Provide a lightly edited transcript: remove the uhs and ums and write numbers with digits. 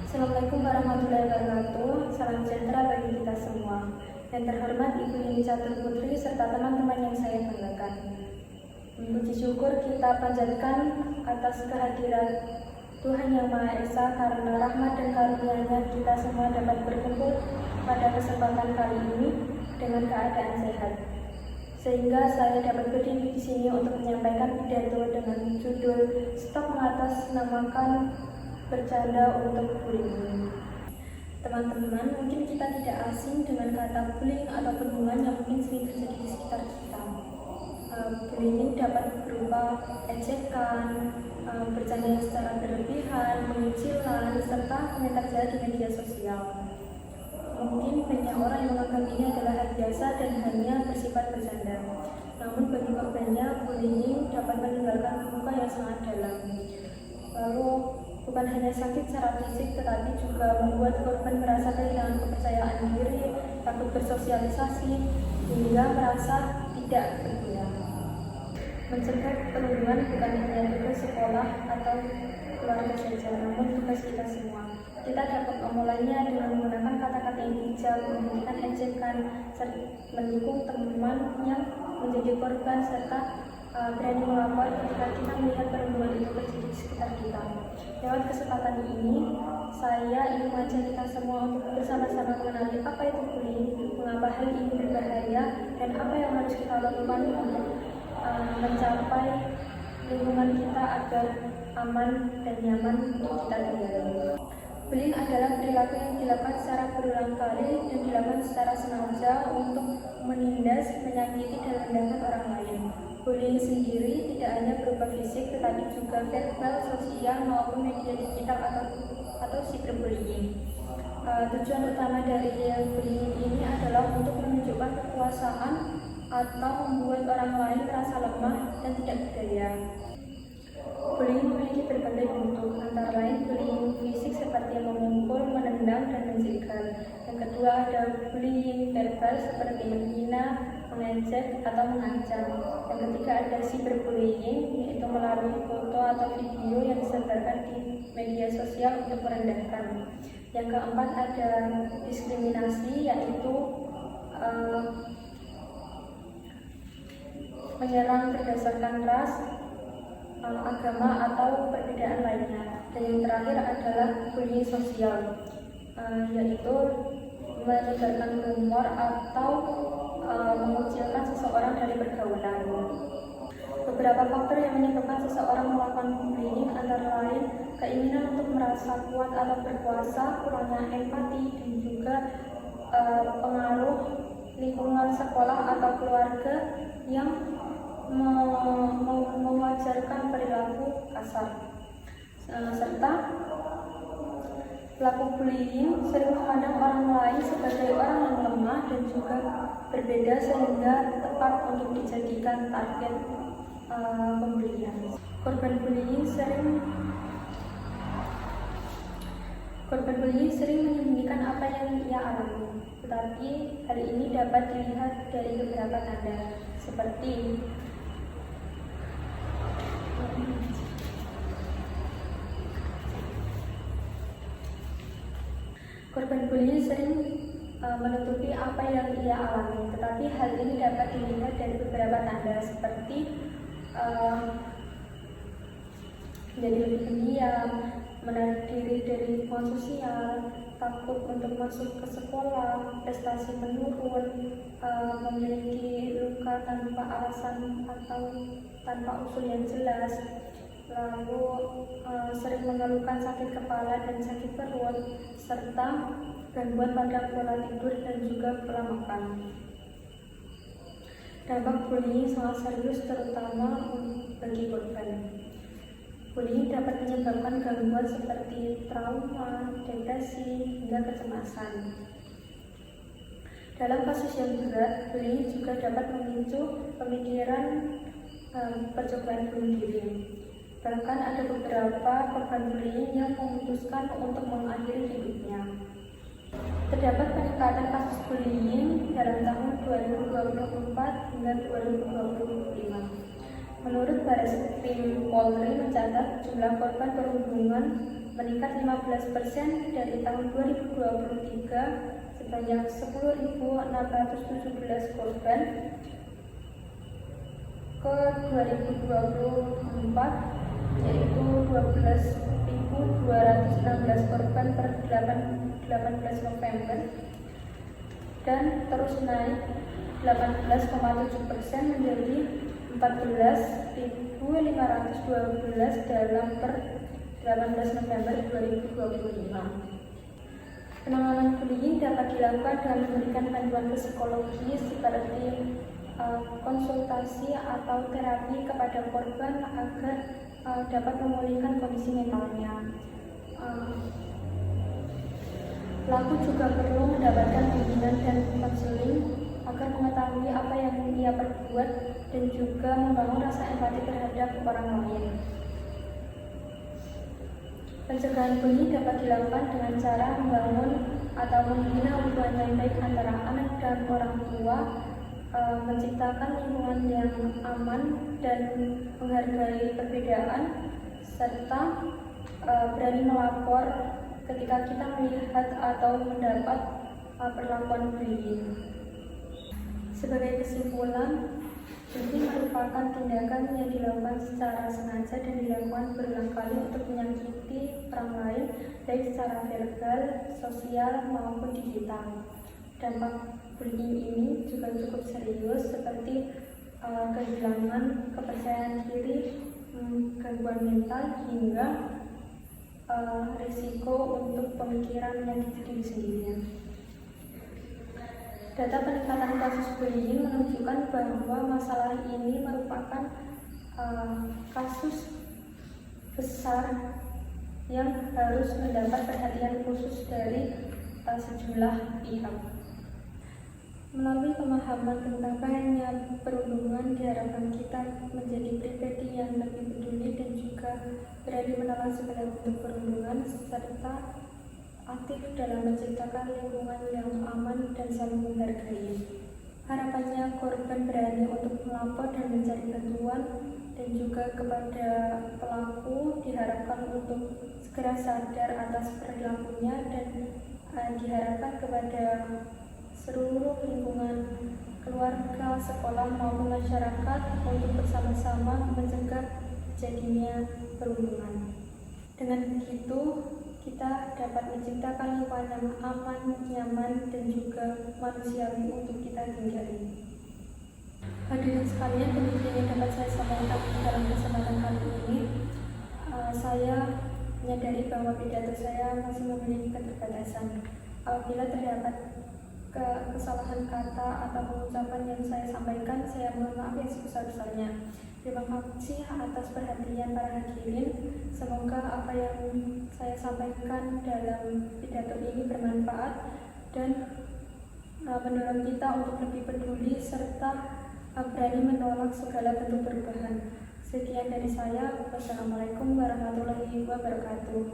Assalamualaikum warahmatullahi wabarakatuh. Salam sejahtera bagi kita semua. Yang terhormat Ibu Nini Catur Putri serta teman-teman yang saya banggakan. Puji syukur kita panjatkan atas kehadiran Tuhan Yang Maha Esa karena rahmat dan karunia-Nya kita semua dapat berkumpul pada kesempatan kali ini dengan keadaan sehat. Sehingga saya dapat berdiri di sini untuk menyampaikan pidato dengan judul Stop Mengatasnamakan Bercanda untuk Bullying. Teman-teman, mungkin kita tidak asing dengan kata bullying atau pembunuhan yang mungkin sering terjadi di sekitar kita. Bullying dapat berupa ejekan, bercanda secara berlebihan, pengucilan, serta komentar jahat di media sosial. Mungkin banyak orang yang menganggap ini adalah hal biasa dan hanya bersifat bercanda. Namun bagi korbannya, bullying dapat meninggalkan luka yang sangat dalam. Lalu bukan hanya sakit secara fisik, tetapi juga membuat korban merasa kehilangan kepercayaan diri, takut bersosialisasi, hingga merasa tidak berguna. Mencegah perundungan bukan hanya tugas sekolah atau keluarga saja, namun tugas kita semua. Kita dapat memulainya dengan menggunakan kata-kata yang bijak, menghentikan ejekan, mendukung teman yang menjadi korban, serta berani melapor ketika kita melihat perundungan itu terjadi di sekitar kita. Lewat kesempatan ini, saya ingin mengajak kita semua untuk bersama-sama mengenali apa itu bullying, mengapa hal ini berbahaya, dan apa yang harus kita lakukan untuk mencapai lingkungan kita agar aman dan nyaman untuk kita tinggal. Bullying adalah perilaku yang dilakukan secara berulang kali dan dilakukan secara sengaja untuk menindas, menyakiti, dan merendahkan orang lain. Bullying sendiri tidak hanya berupa fisik, tetapi juga verbal, sosial, maupun media digital atau cyberbullying. Tujuan utama dari bullying ini adalah untuk menunjukkan kekuasaan atau membuat orang lain merasa lemah dan tidak berdaya. Bullying memiliki berbagai bentuk, antara lain bullying fisik seperti memukul, menendang, dan menjegal. Yang kedua ada bullying verbal seperti menghina, mengejek, atau mengancam. Yang ketiga ada cyberbullying, yaitu melalui foto atau video yang disebarkan di media sosial untuk merendahkan. Yang keempat ada diskriminasi, yaitu menyerang berdasarkan ras, agama, atau perbedaan lainnya. Dan yang terakhir adalah bullying sosial, yaitu menyebarkan rumor atau mengucilkan seseorang dari pergaulan. Beberapa faktor yang menyebabkan seseorang melakukan bullying antara lain keinginan untuk merasa kuat atau berkuasa, kurangnya empati, dan juga pengaruh lingkungan sekolah atau keluarga yang mewajarkan perilaku kasar. Serta pelaku bullying sering memandang orang lain sebagai orang yang lemah dan juga berbeda sehingga tepat untuk dijadikan target pembulian. Korban bullying sering menyembunyikan apa yang ia alami, tetapi hal ini dapat dilihat dari beberapa tanda seperti korban bullying sering menutupi apa yang ia alami, tetapi hal ini dapat dilihat dari beberapa tanda seperti menjadi lebih pendiam, menarik diri dari lingkungan sosial, takut untuk masuk ke sekolah, prestasi menurun, memiliki luka tanpa alasan atau tanpa usul yang jelas, lalu sering mengeluhkan sakit kepala dan sakit perut, serta gangguan pada pola tidur dan juga pola makan. Dampak bullying sangat serius terutama bagi korban. Bullying dapat menyebabkan gangguan seperti trauma, depresi, hingga kecemasan. Dalam kasus yang berat, bullying juga dapat memicu pemikiran percobaan bunuh diri. Bahkan ada beberapa korban bullying yang memutuskan untuk mengakhiri hidupnya. Terdapat peningkatan kasus bullying dalam tahun 2024 hingga 2025. Menurut Bareskrim Polri mencatat jumlah korban perundungan meningkat 15% dari tahun 2023 sebanyak 10.617 korban ke 2024 yaitu 12.216 korban per 18 November dan terus naik 18,7% menjadi 14.512 dalam per 18 November 2025. Penanganan bullying dapat dilakukan dengan memberikan bantuan psikologi seperti konsultasi atau terapi kepada korban agar dapat memulihkan kondisi mentalnya. Pelaku juga perlu mendapatkan bimbingan dan konseling agar mengetahui apa yang ia perbuat dan juga membangun rasa empati terhadap orang lain. Pencegahan bullying dapat dilakukan dengan cara membangun atau membina hubungan yang baik antara anak dan orang tua, menciptakan lingkungan yang aman dan menghargai perbedaan, serta berani melapor ketika kita melihat atau mendapat perlakuan bullying. Sebagai kesimpulan, bullying merupakan tindakan yang dilakukan secara sengaja dan dilakukan berulang kali untuk menyakiti orang lain, baik secara verbal, sosial, maupun digital. Dampak bullying ini juga cukup serius seperti kehilangan kepercayaan diri, gangguan mental, hingga risiko untuk pemikiran menyakiti diri sendiri. Data peningkatan kasus bullying menunjukkan bahwa masalah ini merupakan kasus besar yang harus mendapat perhatian khusus dari sejumlah pihak. Melalui pemahaman tentang bahaya perundungan, diharapkan kita menjadi pribadi yang lebih peduli dan juga berani menolak segala bentuk perundungan, serta aktif dalam menciptakan lingkungan yang aman dan saling menghargai. Harapannya korban berani untuk melapor dan mencari bantuan, dan juga kepada pelaku diharapkan untuk segera sadar atas perilakunya, dan diharapkan kepada seluruh lingkungan keluarga, sekolah maupun masyarakat untuk bersama-sama mencegah terjadinya perundungan. Dengan begitu, kita dapat menciptakan lingkungan yang aman, nyaman, dan juga manusiawi untuk kita tinggali. Hadirin sekalian, demikian yang dapat saya sampaikan dalam kesempatan kali ini. Saya menyadari bahwa pidato saya masih memiliki keterbatasan. Apabila terdapat kesalahan kata atau pengucapan yang saya sampaikan, saya mohon maaf yang sebesar-besarnya. Terima kasih atas perhatian para hadirin. Semoga apa yang saya sampaikan dalam pidato ini bermanfaat dan mendorong kita untuk lebih peduli serta berani menolak segala bentuk perubahan. Sekian dari saya. Wassalamualaikum warahmatullahi wabarakatuh.